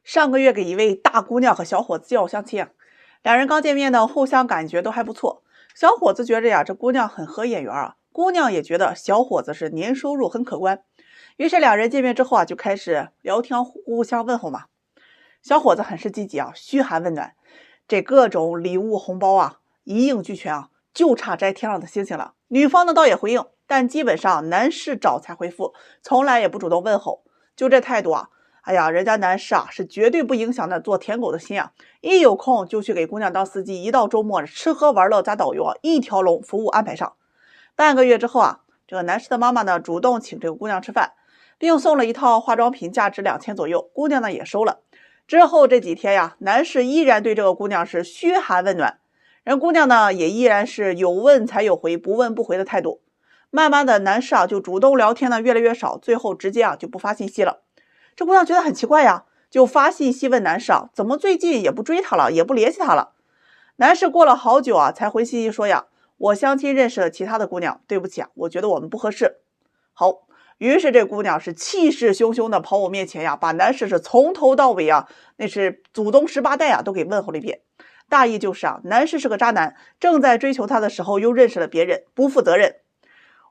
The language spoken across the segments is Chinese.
上个月给一位大姑娘和小伙子介绍相亲两人刚见面呢，互相感觉都还不错。小伙子觉着呀，这姑娘很合眼缘姑娘也觉得小伙子是年收入很可观。于是两人见面之后就开始聊天，互相问候嘛。小伙子很是积极嘘寒问暖，这各种礼物红包一应俱全就差摘天上的星星了。女方呢倒也回应，但基本上男士找才回复，从来也不主动问候，就这态度哎呀，人家男士是绝对不影响那做舔狗的心一有空就去给姑娘当司机，一到周末吃喝玩乐加导游一条龙服务安排上。半个月之后这个男士的妈妈呢主动请这个姑娘吃饭，并送了一套化妆品，价值2000左右，姑娘呢也收了。之后这几天男士依然对这个姑娘是嘘寒问暖，人姑娘呢也依然是有问才有回，不问不回的态度。慢慢的男士就主动聊天呢越来越少，最后直接就不发信息了。这姑娘觉得很奇怪就发信息问男士怎么最近也不追她了，也不联系她了。男士过了好久才回信息说我相亲认识了其他的姑娘，对不起我觉得我们不合适。好，于是这姑娘是气势汹汹的跑我面前把男士是从头到尾那是祖宗18代都给问候了一遍。大意就是男士是个渣男，正在追求她的时候又认识了别人，不负责任。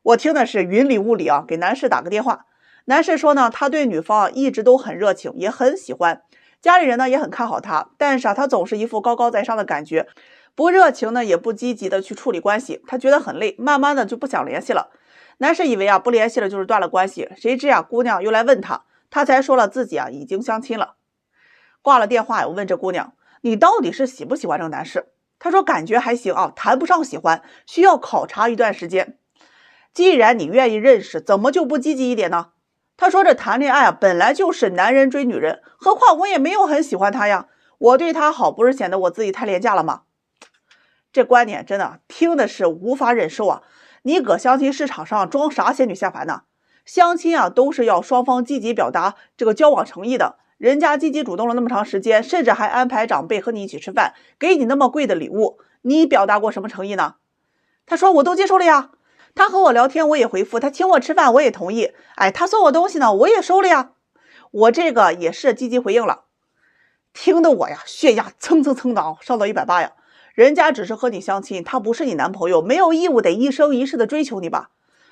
我听的是云里雾里给男士打个电话。男士说呢，他对女方一直都很热情，也很喜欢，家里人呢也很看好他，但是他总是一副高高在上的感觉，不热情呢也不积极的去处理关系，他觉得很累，慢慢的就不想联系了。男士以为不联系了就是断了关系，谁知姑娘又来问他，他才说了自己已经相亲了。挂了电话我问这姑娘，你到底是喜不喜欢这个男士？她说感觉还行谈不上喜欢，需要考察一段时间。既然你愿意认识，怎么就不积极一点呢？他说这谈恋爱本来就是男人追女人，何况我也没有很喜欢他我对他好不是显得我自己太廉价了吗？这观点真的听的是无法忍受你搁相亲市场上装啥仙女下凡呢？相亲都是要双方积极表达这个交往诚意的，人家积极主动了那么长时间，甚至还安排长辈和你一起吃饭，给你那么贵的礼物，你表达过什么诚意呢？他说我都接受了他和我聊天我也回复，他请我吃饭我也同意，他送我东西呢我也收了我这个也是积极回应了。听得我血压蹭蹭蹭的上到180人家只是和你相亲，他不是你男朋友，没有义务得一生一世的追求你吧。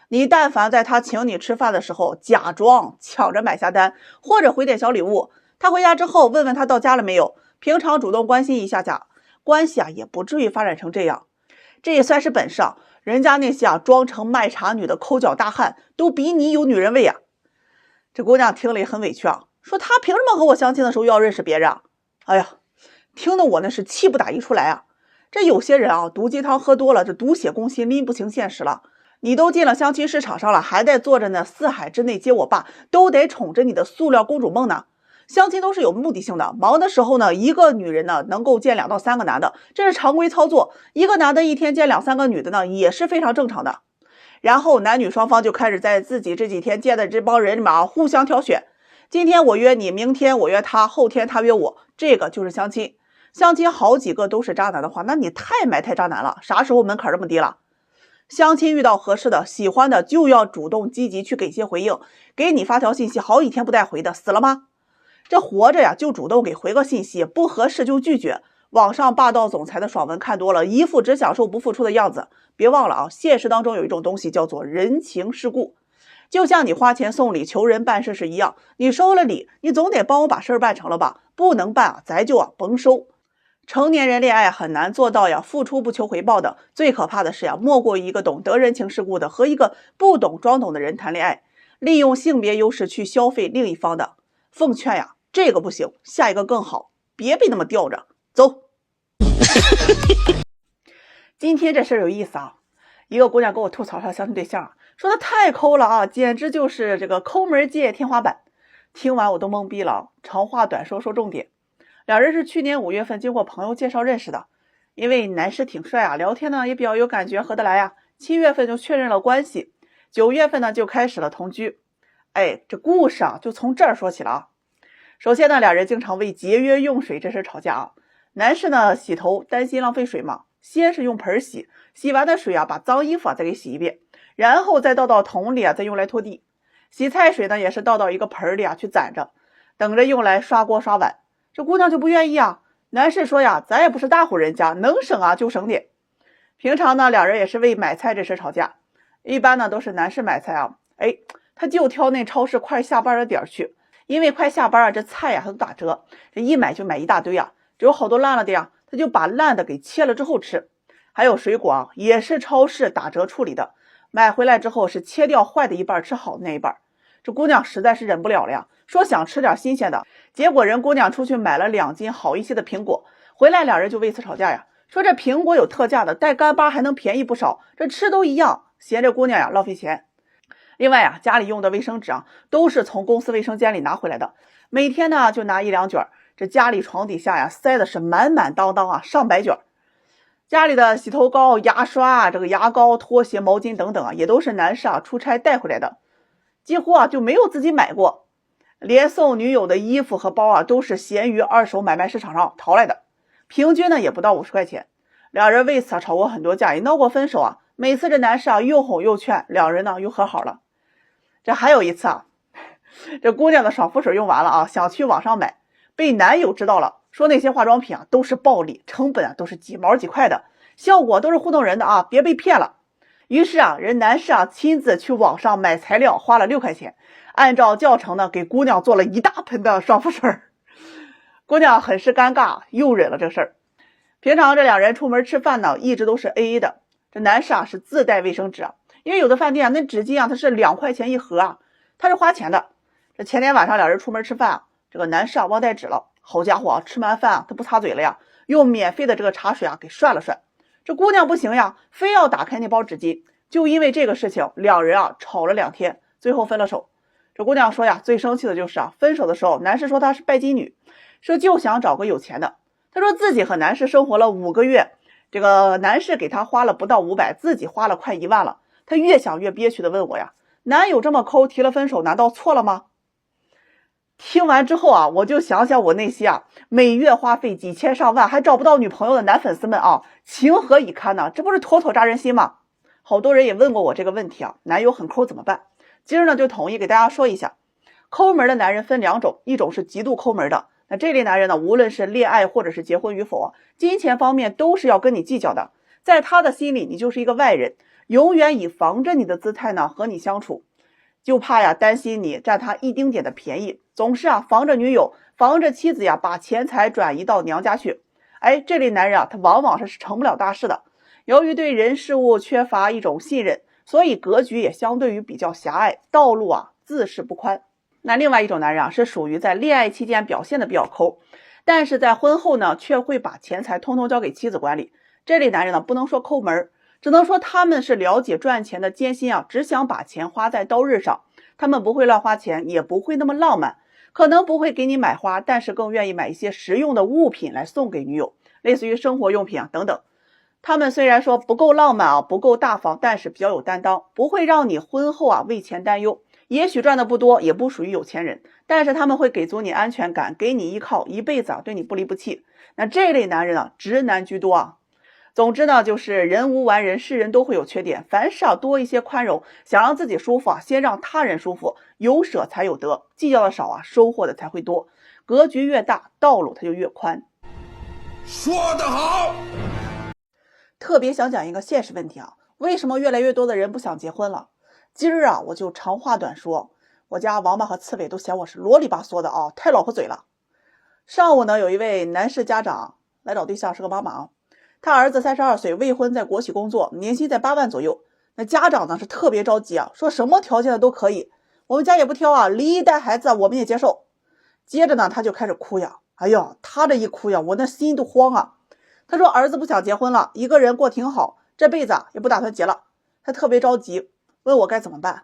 你但凡在他请你吃饭的时候假装抢着买下单，或者回点小礼物，他回家之后问问他到家了没有，平常主动关心一下关系也不至于发展成这样。这也算是本事人家那些装成卖茶女的抠脚大汉都比你有女人味这姑娘听了也很委屈说他凭什么和我相亲的时候又要认识别人哎呀，听得我那是气不打一处来这有些人毒鸡汤喝多了，这毒血攻心，拎不清现实了。你都进了相亲市场上了，还得做着呢四海之内皆我霸，都得宠着你的塑料公主梦呢。相亲都是有目的性的，忙的时候呢，一个女人呢能够见2到3个男的，这是常规操作。一个男的一天见2、3个女的呢，也是非常正常的。然后男女双方就开始在自己这几天见的这帮人里面互相挑选。今天我约你，明天我约他，后天他约我，这个就是相亲。相亲好几个都是渣男的话，那你太埋汰渣男了，啥时候门槛这么低了？相亲遇到合适的喜欢的就要主动积极去给些回应，给你发条信息好几天不带回的死了吗？这活着就主动给回个信息，不合适就拒绝。网上霸道总裁的爽文看多了，一副只享受不付出的样子。别忘了现实当中有一种东西叫做人情世故，就像你花钱送礼求人办事是一样，你收了礼，你总得帮我把事办成了吧？不能办咱就甭收。成年人恋爱很难做到付出不求回报的，最可怕的是莫过一个懂得人情世故的和一个不懂装懂的人谈恋爱，利用性别优势去消费另一方的。奉劝这个不行，下一个更好，别被那么吊着走。今天这事儿有意思一个姑娘给我吐槽她相亲对象说她太抠了简直就是这个抠门界天花板。听完我都懵逼了长话短说，说重点。两人是去年5月份经过朋友介绍认识的，因为男士挺帅聊天呢也比较有感觉，合得来7月份就确认了关系，9月份呢就开始了同居。这故事就从这儿说起了首先呢，两人经常为节约用水这事吵架男士呢洗头担心浪费水嘛，先是用盆洗，洗完的水把脏衣服再给洗一遍，然后再倒到桶里再用来拖地。洗菜水呢也是倒到一个盆里去攒着，等着用来刷锅刷碗。这姑娘就不愿意啊。男士说呀，咱也不是大户人家，能省啊就省点。平常呢，两人也是为买菜这事吵架。一般呢都是男士买菜啊，他就挑那超市快下班的点去，因为快下班啊，这菜呀它都打折，这一买就买一大堆啊，只有好多烂了的呀，他就把烂的给切了之后吃。还有水果啊，也是超市打折处理的，买回来之后是切掉坏的一半，吃好的那一半。这姑娘实在是忍不了了呀，说想吃点新鲜的，结果人姑娘出去买了2斤好一些的苹果，回来两人就为此吵架呀，说这苹果有特价的，带干巴还能便宜不少，这吃都一样，嫌这姑娘呀浪费钱。另外呀，家里用的卫生纸啊，都是从公司卫生间里拿回来的，每天呢就拿1、2卷，这家里床底下呀塞的是满满当当啊，上百卷。家里的洗头膏、牙刷、这个牙膏、拖鞋、毛巾等等啊，也都是男士啊出差带回来的，几乎啊就没有自己买过。连送女友的衣服和包啊，都是闲鱼二手买卖市场上淘来的，平均呢也不到50块钱。两人为此啊吵过很多架，也闹过分手啊。每次这男士啊又哄又劝，两人呢又和好了。这还有一次啊，这姑娘的爽肤水用完了啊，想去网上买，被男友知道了，说那些化妆品啊都是暴利，成本啊都是几毛几块的，效果都是糊弄人的啊，别被骗了。于是啊，人男士啊亲自去网上买材料，花了6块钱，按照教程呢给姑娘做了一大盆的爽肤水。姑娘很是尴尬，又忍了这事儿。平常这两人出门吃饭呢，一直都是 AA 的。这男士啊是自带卫生纸啊，因为有的饭店啊那纸巾啊它是2块钱一盒啊，他是花钱的。这前天晚上两人出门吃饭啊，这个男士啊忘带纸了，好家伙啊，吃完饭啊他不擦嘴了呀，用免费的这个茶水啊给涮了涮。这姑娘不行呀，非要打开那包纸巾，就因为这个事情，两人啊吵了2天，最后分了手。这姑娘说呀，最生气的就是啊，分手的时候，男士说她是拜金女，说就想找个有钱的。她说自己和男士生活了5个月，这个男士给她花了不到500，自己花了快1万了。她越想越憋屈的问我呀，男友这么抠，提了分手，难道错了吗？听完之后啊，我就想想我那些啊每月花费几千上万还找不到女朋友的男粉丝们啊，情何以堪呢？这不是妥妥扎人心吗？好多人也问过我这个问题啊，男友很抠怎么办？今儿呢就统一给大家说一下，抠门的男人分2种，一种是极度抠门的，那这类男人呢，无论是恋爱或者是结婚与否啊，金钱方面都是要跟你计较的，在他的心里你就是一个外人，永远以防着你的姿态呢和你相处，就怕呀担心你占他一丁点的便宜，总是啊防着女友，防着妻子呀把钱财转移到娘家去。这类男人啊他往往是成不了大事的，由于对人事物缺乏一种信任，所以格局也相对于比较狭隘，道路啊自是不宽。那另外一种男人啊是属于在恋爱期间表现的比较抠，但是在婚后呢却会把钱财通通交给妻子管理。这类男人呢不能说抠门，只能说他们是了解赚钱的艰辛啊，只想把钱花在刀刃上。他们不会乱花钱，也不会那么浪漫，可能不会给你买花，但是更愿意买一些实用的物品来送给女友，类似于生活用品啊等等。他们虽然说不够浪漫啊，不够大方，但是比较有担当，不会让你婚后啊为钱担忧。也许赚的不多，也不属于有钱人，但是他们会给足你安全感，给你依靠，一辈子啊对你不离不弃。那这类男人啊，直男居多啊。总之呢，就是人无完人，是人都会有缺点，凡事啊多一些宽容，想让自己舒服啊，先让他人舒服，有舍才有得，计较的少啊，收获的才会多，格局越大，道路它就越宽。说得好。特别想讲一个现实问题啊，为什么越来越多的人不想结婚了？今儿啊，我就长话短说，我家王八和刺猬都嫌我是啰里吧嗦的啊，太老婆嘴了。上午呢，有一位男士家长来找对象，是个妈妈啊，他儿子32岁，未婚，在国企工作，年薪在8万左右。那家长呢是特别着急啊，说什么条件的都可以，我们家也不挑啊，离异带孩子啊我们也接受。接着呢，他就开始哭呀，哎呀，他这一哭呀，我那心都慌啊。他说儿子不想结婚了，一个人过挺好，这辈子啊也不打算结了，他特别着急，问我该怎么办。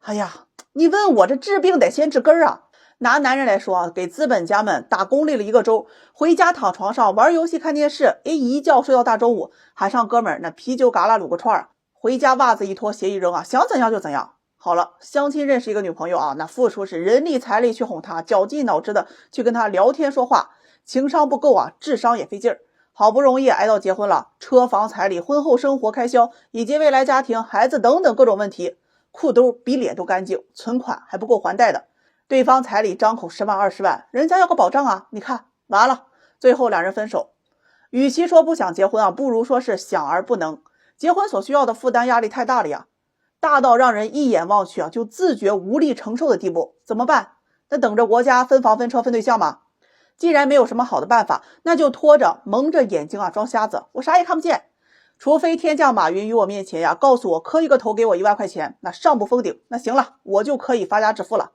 哎呀，你问我这治病得先治根儿啊。拿男人来说啊，给资本家们打工累了1个周，回家躺床上玩游戏看电视，一觉睡到大中午，喊上哥们儿那啤酒嘎啦卤个串儿，回家袜子一脱鞋一扔啊，想怎样就怎样。好了，相亲认识一个女朋友啊，那付出是人力财力去哄她，绞尽脑汁的去跟她聊天说话，情商不够啊，智商也费劲儿。好不容易挨到结婚了，车房彩礼、婚后生活开销以及未来家庭、孩子等等各种问题，裤兜比脸都干净，存款还不够还贷的。对方彩礼张口10万20万，人家要个保障啊，你看完了，最后两人分手。与其说不想结婚啊，不如说是想而不能。结婚所需要的负担压力太大了呀，大到让人一眼望去啊就自觉无力承受的地步。怎么办？那等着国家分房分车分对象吗？既然没有什么好的办法，那就拖着蒙着眼睛啊装瞎子，我啥也看不见。除非天降马云于我面前呀，告诉我磕一个头给我1万块钱，那上不封顶，那行了，我就可以发家致富了。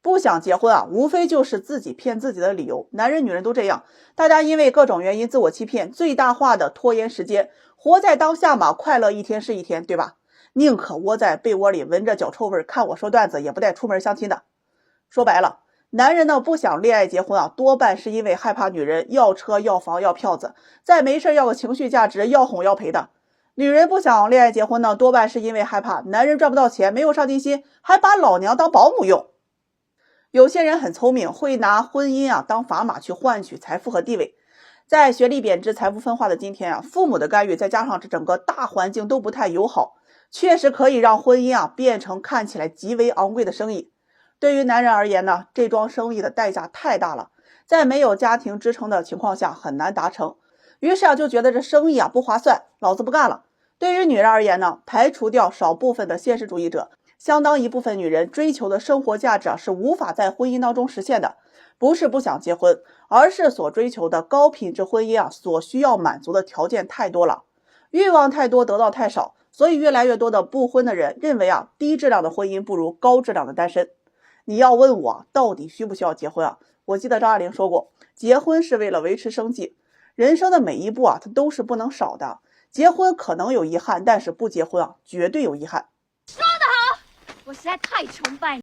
不想结婚啊，无非就是自己骗自己的理由，男人女人都这样，大家因为各种原因自我欺骗，最大化的拖延时间，活在当下嘛，快乐一天是一天，对吧？宁可窝在被窝里闻着脚臭味看我说段子，也不带出门相亲的。说白了，男人呢不想恋爱结婚啊，多半是因为害怕女人要车要房要票子，再没事要个情绪价值，要哄要陪的。女人不想恋爱结婚呢，多半是因为害怕男人赚不到钱，没有上进心，还把老娘当保姆用。有些人很聪明，会拿婚姻啊当砝码去换取财富和地位。在学历贬值、财富分化的今天啊，父母的干预再加上这整个大环境都不太友好，确实可以让婚姻啊变成看起来极为昂贵的生意。对于男人而言呢，这桩生意的代价太大了，在没有家庭支撑的情况下很难达成。于是啊就觉得这生意啊不划算，老子不干了。对于女人而言呢，排除掉少部分的现实主义者，相当一部分女人追求的生活价值啊是无法在婚姻当中实现的。不是不想结婚，而是所追求的高品质婚姻啊所需要满足的条件太多了，欲望太多，得到太少，所以越来越多的不婚的人认为啊低质量的婚姻不如高质量的单身。你要问我到底需不需要结婚啊？我记得张爱玲说过，结婚是为了维持生计，人生的每一步啊它都是不能少的。结婚可能有遗憾，但是不结婚啊绝对有遗憾。说得好，我实在太崇拜你。